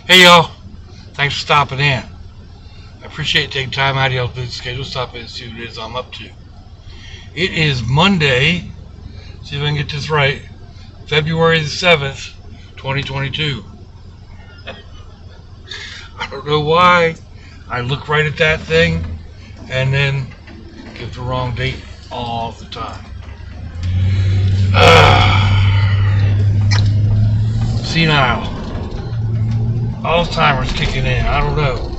Hey y'all, thanks for stopping in. I appreciate you taking time out of y'all's busy schedule, stop in and see what it is I'm up to. It is Monday, see if I can get this right, February the 7th, 2022. I don't know why I look right at that thing and then give the wrong date all the time. Senile. Alzheimer's kicking in. I don't know.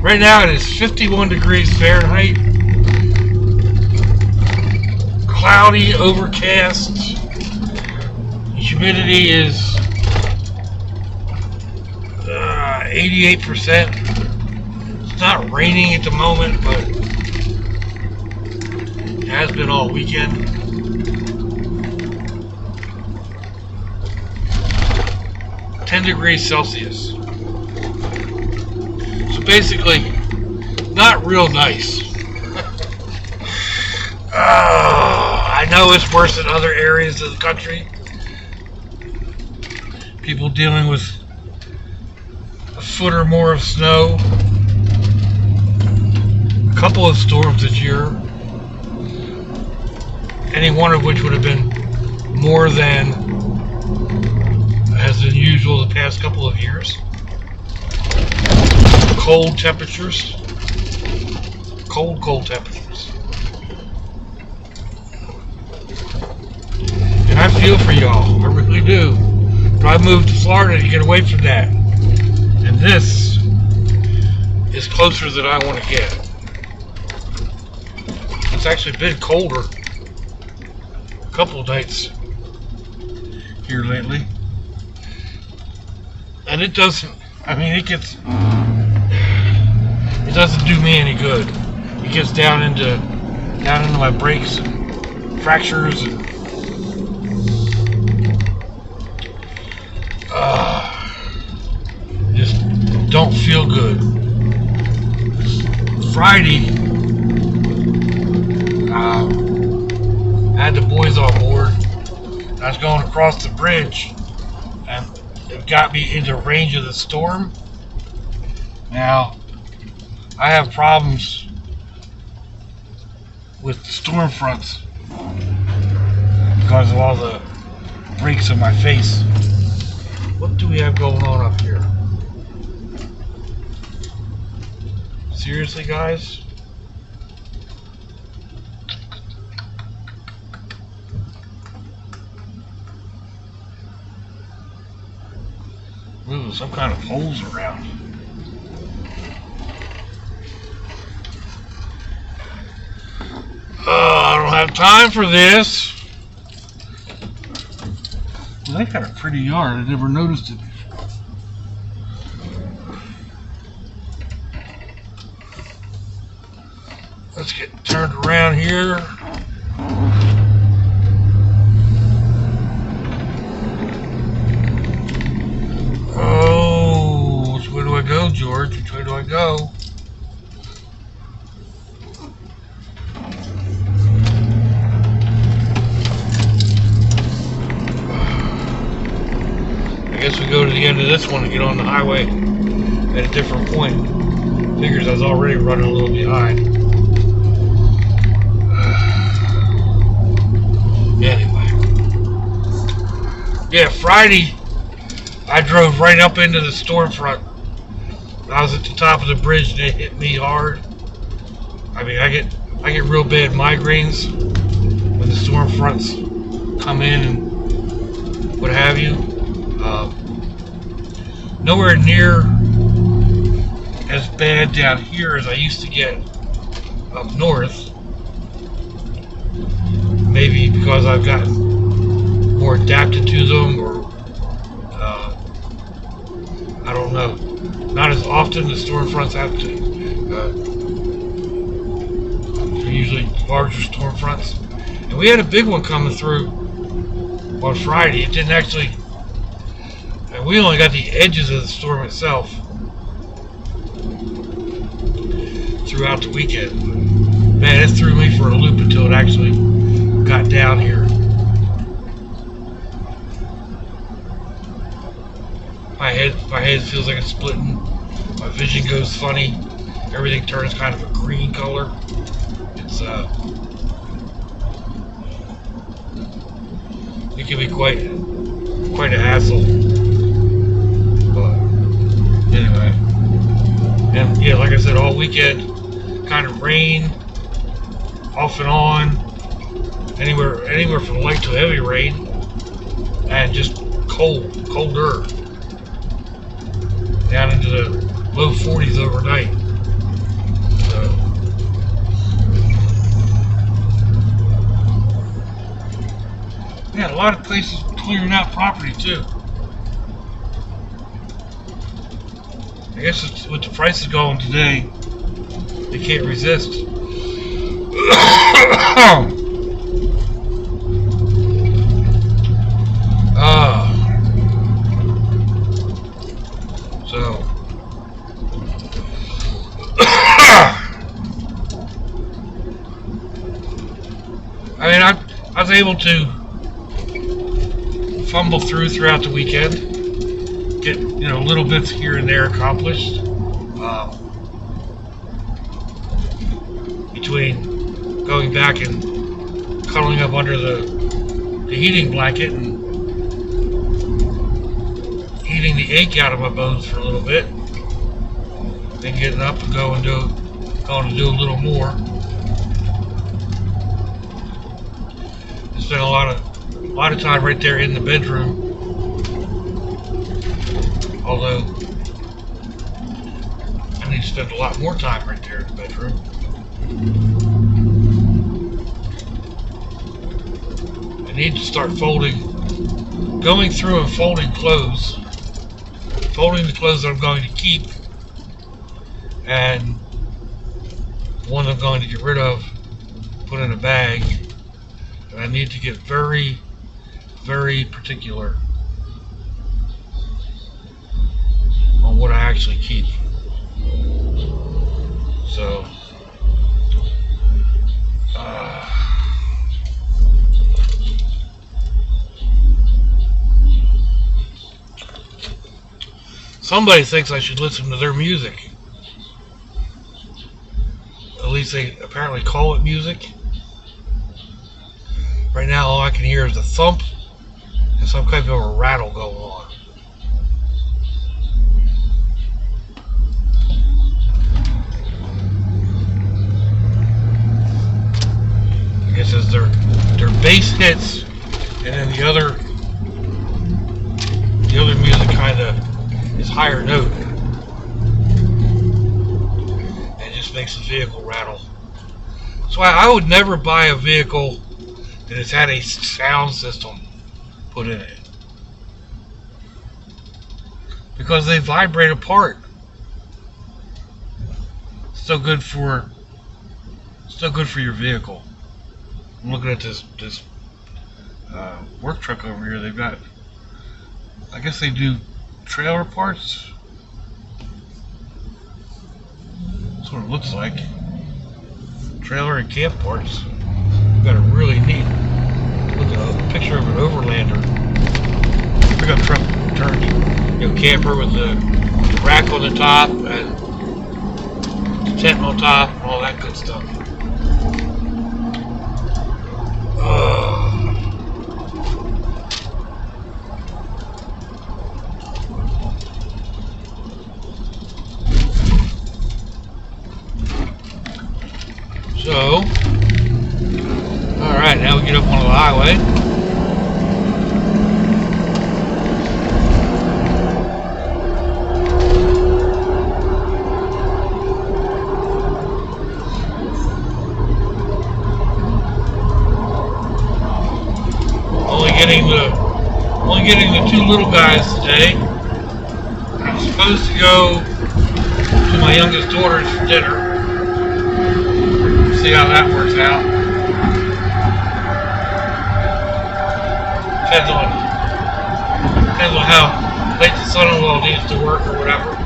Right now it is 51 degrees Fahrenheit. Cloudy, overcast. Humidity is 88%. It's not raining at the moment, but it has been all weekend. (10°C). So basically, not real nice. I know it's worse in other areas of the country. People dealing with a foot or more of snow. A couple of storms this year. Any one of which would have been more than has been usual the past couple of years. Cold temperatures. Cold temperatures. And I feel for y'all. I really do. But I moved to Florida to get away from that. And this is closer than I want to get. It's actually been colder a couple of nights here lately. And it doesn't, it doesn't do me any good. It gets down into my brakes and fractures and just don't feel good. Friday, I had the boys on board. I was going across the bridge and it got me into range of the storm. Now, I have problems with the storm fronts because of all the breaks in my face. What do we have going on up here? Seriously, guys? Ooh, some kind of holes around. I don't have time for this. Well, they got a pretty yard. I never noticed it before. Let's get turned around here. Oh, which way do I go, George? Which way do I go? I guess we go to the end of this one and get on the highway at a different point. Figures I was already running a little behind. Anyway. Yeah, Friday I drove right up into the storm front. I was at the top of the bridge and it hit me hard. I get real bad migraines when the storm fronts come in and what have you. Nowhere near as bad down here as I used to get up north. Maybe because I've gotten more adapted to them, or I don't know. Not as often. The storm fronts have to. They're usually larger storm fronts, and we had a big one coming through on Friday. It didn't actually. And we only got the edges of the storm itself throughout the weekend. Man, it threw me for a loop until it actually got down here. My head feels like it's splitting. My vision goes funny. Everything turns kind of a green color. It's it can be quite a hassle. But anyway, and yeah, like I said, all weekend, kind of rain, off and on, anywhere from light to heavy rain, and just colder, down into the low 40s overnight. So yeah, a lot of places clearing out property too. I guess it's, with the prices going today, they can't resist. So I mean, I was able to fumble throughout the weekend, get little bits here and there accomplished. Between going back and cuddling up under the heating blanket and eating the ache out of my bones for a little bit, then getting up and going to do a little more. Spent a lot of time right there in the bedroom, although I need to spend a lot more time right there in the bedroom. I need to start going through and folding the clothes that I'm going to keep, and one I'm going to get rid of, put in a bag. And I need to get very, very particular on what I actually keep. So, somebody thinks I should listen to their music. At least they apparently call it music. Right now, all I can hear is a thump and some kind of a rattle going on. I guess as their bass hits, and then the other music kind of is higher note, and it just makes the vehicle rattle. So I would never buy a vehicle that has had a sound system put in it, because they vibrate apart. Still good for your vehicle. I'm looking at this work truck over here. They've got, I guess they do trailer parts. That's what it looks like. Trailer and camp parts. Got a really neat picture of an overlander. Pickup truck turned, camper with the rack on the top and the tent on top and all that good stuff. So, alright, now we get up onto the highway. Only getting the two little guys today. I'm supposed to go to my youngest daughter's for dinner. See how that works out. Depends on how late the son-in-law needs to work or whatever.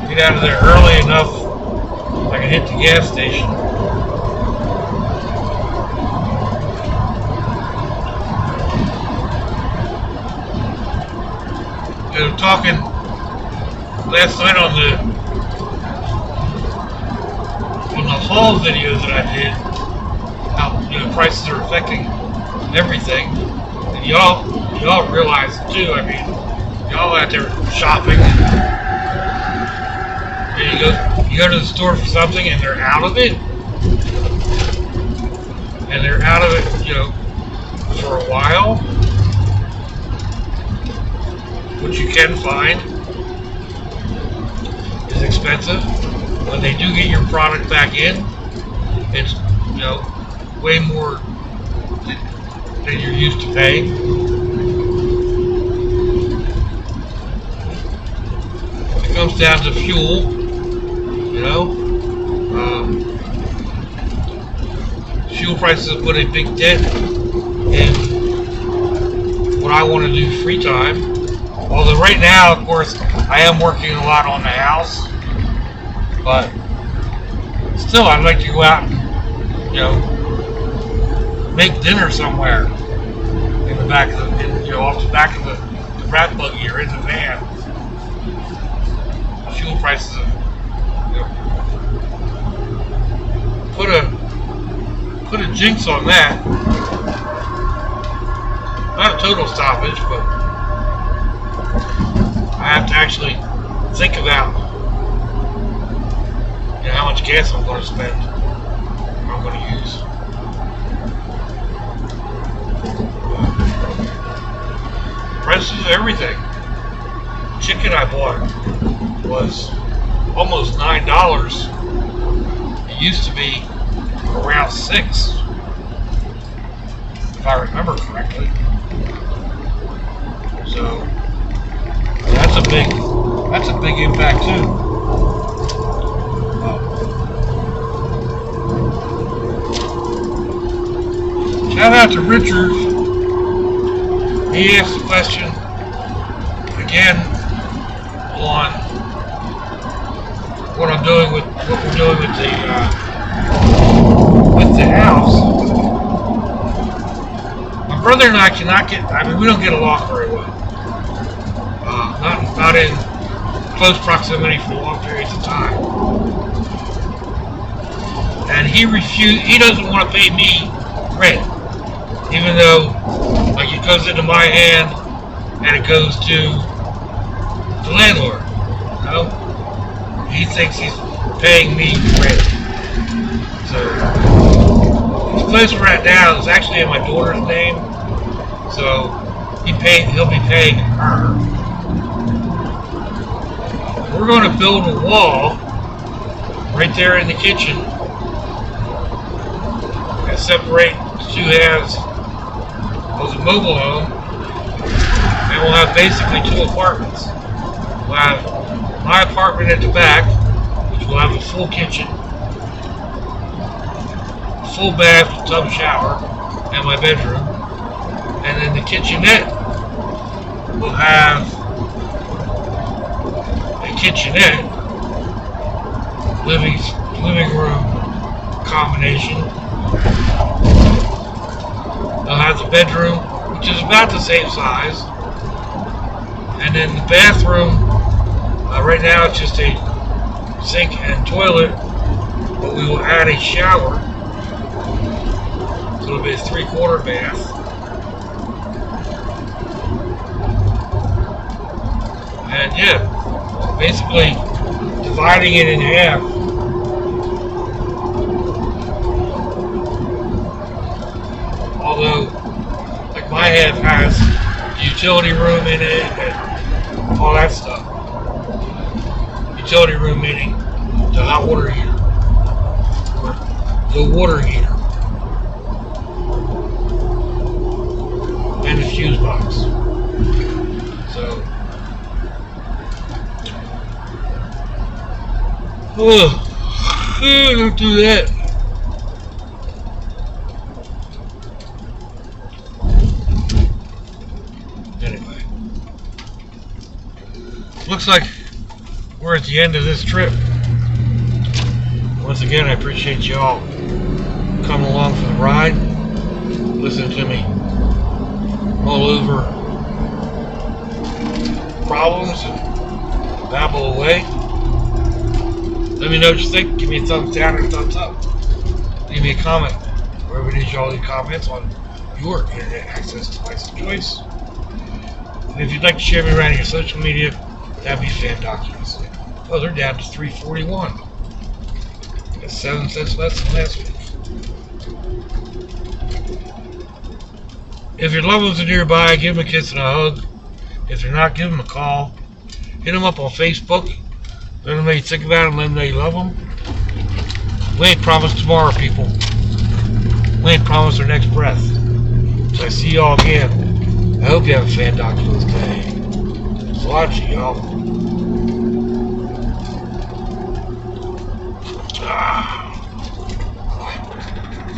Get out of there early enough I can hit the gas station. talking last night on the haul video that I did, how prices are affecting everything, and y'all realize it too. I mean, y'all out there shopping, and you go to the store for something, and they're out of it, for a while. What you can find is expensive. When they do get your product back in, it's way more than you're used to paying. It comes down to fuel, fuel prices have put a big dent in what I want to do free time. Although right now, of course, I am working a lot on the house, but still, I'd like to go out and, make dinner somewhere in the back of off the back of the rat buggy or in the van. The fuel prices have, put a jinx on that. Not a total stoppage, but I have to actually think about how much gas I'm going to spend, I'm going to use. Prices of everything. Chicken I bought was almost $9. It used to be around $6, if I remember correctly. So that's a big impact too. Shout out to Richard. He asked a question again on what we're doing with the house. My brother and I cannot we don't get along very well. Not in close proximity for long periods of time. And he doesn't want to pay me rent. Even though, it goes into my hand and it goes to the landlord. He thinks he's paying me rent. So, this place we're at now is actually in my daughter's name. So, he'll be paying her. We're going to build a wall right there in the kitchen and separate the two halves of the mobile home, and we'll have basically two apartments. We'll have my apartment at the back, which will have a full kitchen, full bath, tub, shower, and my bedroom. And then the kitchenette will have a kitchenette, living room combination. They'll have the bedroom, which is about the same size, and then the bathroom. Right now it's just a sink and toilet, but we will add a shower, so it'll be a 3/4 bath. And basically dividing it in half. Although, my half has the utility room in it and all that stuff. Utility room meaning the hot water heater, or the water heater, and the fuse box. So, don't do that. Anyway, looks like we're at the end of this trip. Once again, I appreciate y'all coming along for the ride, listening to me all over problems and babble away. Let me know what you think. Give me a thumbs down or a thumbs up. Leave me a comment. Wherever it is y'all leave comments on your internet access device of choice. And if you'd like to share me around your social media, that'd be fan-documents. Oh, they're down to 341. That's 7 cents less than last week. If your loved ones are nearby, give them a kiss and a hug. If they're not, give them a call. Hit them up on Facebook. Let them know you think about them. Let them know you love them. We ain't promised tomorrow, people. We ain't promised our next breath. So I see y'all again. I hope you have a fan-documents day. Watch it, y'all.